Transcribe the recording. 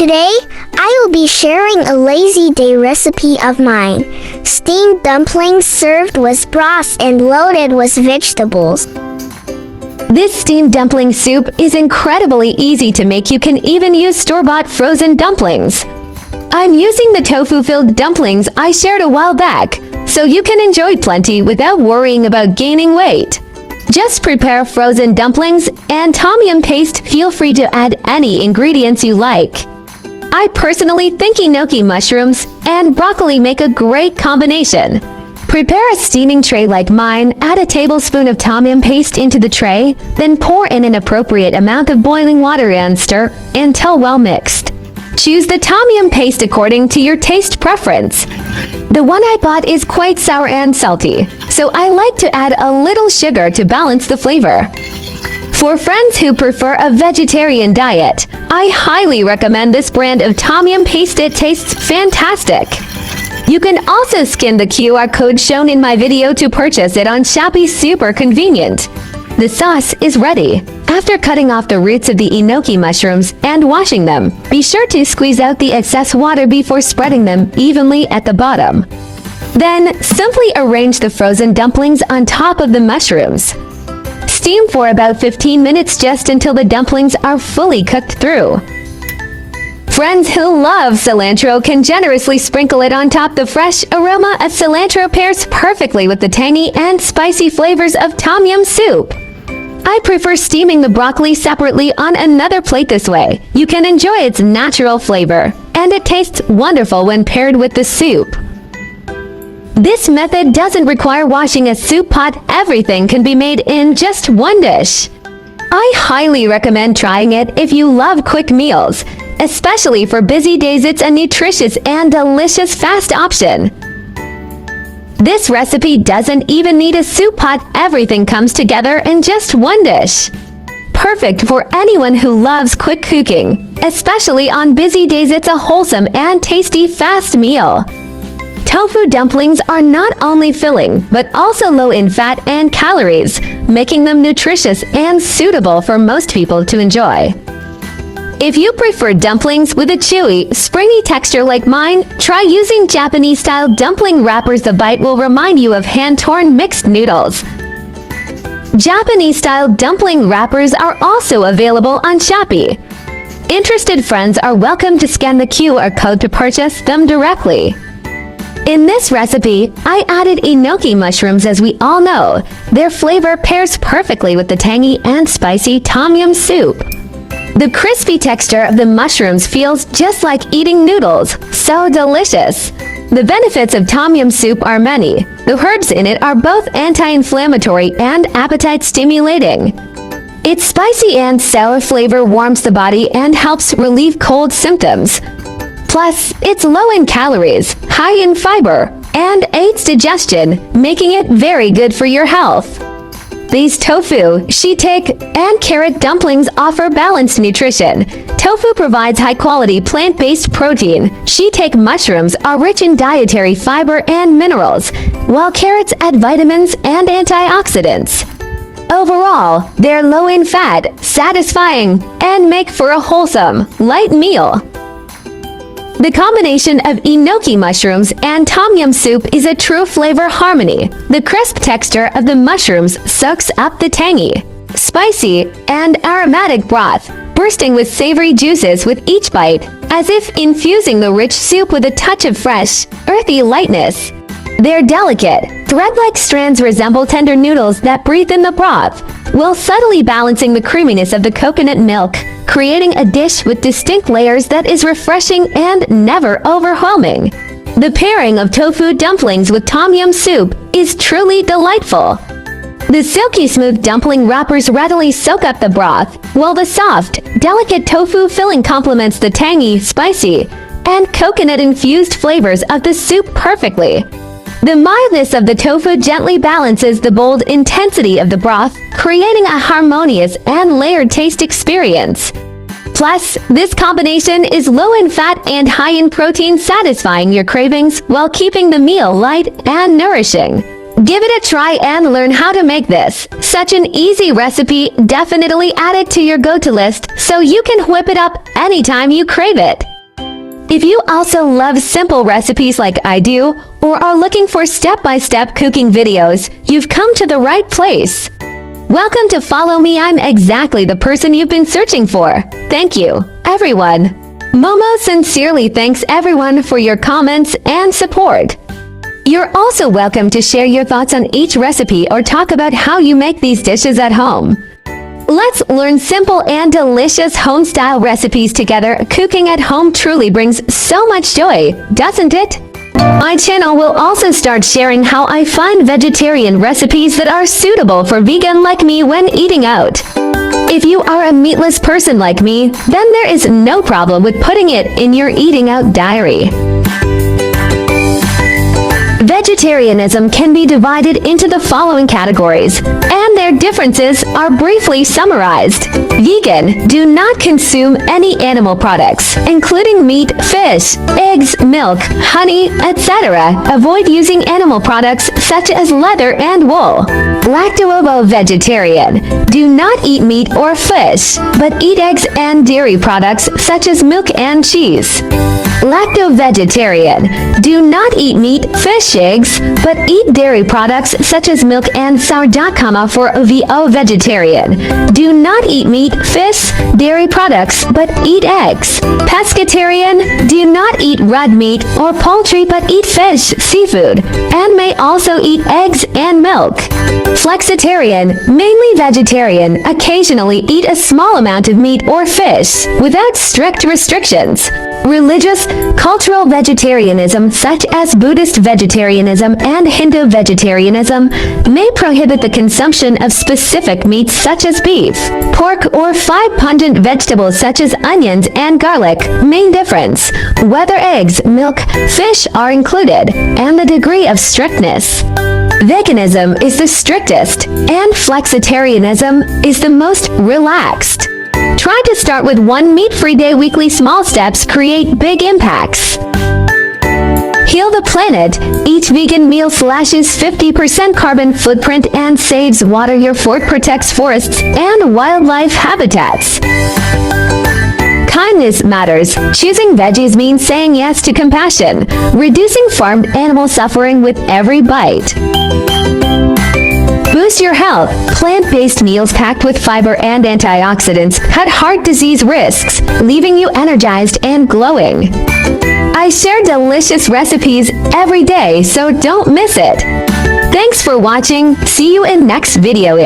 Today, I will be sharing a lazy day recipe of mine. Steamed dumplings served with broth and loaded with vegetables. This steamed dumpling soup is incredibly easy to make. You can even use store-bought frozen dumplings. I'm using the tofu-filled dumplings I shared a while back, so you can enjoy plenty without worrying about gaining weight. Just prepare frozen dumplings and tom yum paste. Feel free to add any ingredients you like. I personally think enoki mushrooms and broccoli make a great combination. Prepare a steaming tray like mine, add a tablespoon of tom yum paste into the tray, then pour in an appropriate amount of boiling water and stir until well mixed. Choose the tom yum paste according to your taste preference. The one I bought is quite sour and salty, so I like to add a little sugar to balance the flavor. For friends who prefer a vegetarian diet, I highly recommend this brand of tom yum paste. It tastes fantastic. You can also scan the QR code shown in my video to purchase it on Shopee. Super convenient. The sauce is ready. After cutting off the roots of the enoki mushrooms and washing them, be sure to squeeze out the excess water before spreading them evenly at the bottom. Then, simply arrange the frozen dumplings on top of the mushrooms. Steam for about 15 minutes just until the dumplings are fully cooked through. Friends who love cilantro can generously sprinkle it on top. The fresh aroma of cilantro pairs perfectly with the tangy and spicy flavors of tom yum soup. I prefer steaming the broccoli separately on another plate. This way, you can enjoy its natural flavor, and it tastes wonderful when paired with the soup. This method doesn't require washing a soup pot. Everything can be made in just one dish. I highly recommend trying it if you love quick meals, especially for busy days. It's a nutritious and delicious fast option. This recipe doesn't even need a soup pot. Everything comes together in just one dish. Perfect for anyone who loves quick cooking, especially on busy days. It's a wholesome and tasty fast meal. Tofu dumplings are not only filling, but also low in fat and calories, making them nutritious and suitable for most people to enjoy. If you prefer dumplings with a chewy, springy texture like mine, try using Japanese-style dumpling wrappers. The bite will remind you of hand-torn mixed noodles. Japanese-style dumpling wrappers are also available on Shopee. Interested friends are welcome to scan the QR code to purchase them directly. In this recipe, I added enoki mushrooms. As we all know, their flavor pairs perfectly with the tangy and spicy tom yum soup. The crispy texture of the mushrooms feels just like eating noodles. So delicious. The benefits of tom yum soup are many. The herbs in it are both anti-inflammatory and appetite-stimulating. Its spicy and sour flavor warms the body and helps relieve cold symptoms. Plus, it's low in calories, high in fiber, and aids digestion, making it very good for your health. These tofu, shiitake, and carrot dumplings offer balanced nutrition. Tofu provides high-quality plant-based protein. Shiitake mushrooms are rich in dietary fiber and minerals, while carrots add vitamins and antioxidants. Overall, they're low in fat, satisfying, and make for a wholesome, light meal. The combination of enoki mushrooms and tom yum soup is a true flavor harmony. The crisp texture of the mushrooms soaks up the tangy, spicy, and aromatic broth, bursting with savory juices with each bite, as if infusing the rich soup with a touch of fresh, earthy lightness. Their delicate, thread-like strands resemble tender noodles that breathe in the broth, while subtly balancing the creaminess of the coconut milk, creating a dish with distinct layers that is refreshing and never overwhelming. The pairing of tofu dumplings with tom yum soup is truly delightful. The silky smooth dumpling wrappers readily soak up the broth, while the soft, delicate tofu filling complements the tangy, spicy, and coconut-infused flavors of the soup perfectly. The mildness of the tofu gently balances the bold intensity of the broth, creating a harmonious and layered taste experience. Plus, this combination is low in fat and high in protein, satisfying your cravings while keeping the meal light and nourishing. Give it a try and learn how to make this. Such an easy recipe. Definitely add it to your go-to list so you can whip it up anytime you crave it. If you also love simple recipes like I do, or are looking for step-by-step cooking videos, you've come to the right place. Welcome to Follow Me. I'm exactly the person you've been searching for. Thank you, everyone. Momo sincerely thanks everyone for your comments and support. You're also welcome to share your thoughts on each recipe or talk about how you make these dishes at home. Let's learn simple and delicious home-style recipes together. Cooking at home truly brings so much joy, doesn't it? My channel will also start sharing how I find vegetarian recipes that are suitable for vegan like me when eating out. If you are a meatless person like me, then there is no problem with putting it in your eating out diary. Vegetarianism can be divided into the following categories, and their differences are briefly summarized. Vegan: do not consume any animal products, including meat, fish, eggs, milk, honey, etc. Avoid using animal products such as leather and wool. Lacto-vegetarian: do not eat meat or fish, but eat eggs and dairy products such as milk and cheese. Lacto-vegetarian: do not eat meat, fish, eggs, but eat dairy products such as milk and sourdough. For vegetarian: do not eat meat, fish, dairy products, but eat eggs. Pescatarian: do not eat red meat or poultry, but eat fish, seafood, and may also eat eggs and milk. Flexitarian: mainly vegetarian, occasionally eat a small amount of meat or fish, without strict restrictions. Religious, cultural vegetarianism such as Buddhist vegetarianism and Hindu vegetarianism may prohibit the consumption of specific meats such as beef, pork, or 5 pungent vegetables such as onions and garlic. Main difference: whether eggs, milk, fish are included, and the degree of strictness. Veganism is the strictest, and flexitarianism is the most relaxed. Try to start with 1 meat-free day. Weekly small steps create big impacts. Heal the planet. Each vegan meal slashes 50% carbon footprint and saves water. Your fort protects forests and wildlife habitats. Kindness matters. Choosing veggies means saying yes to compassion, reducing farmed animal suffering with every bite. Boost your health. Plant-based meals packed with fiber and antioxidants cut heart disease risks, leaving you energized and glowing. I share delicious recipes every day, so don't miss it. Thanks for watching. See you in next video.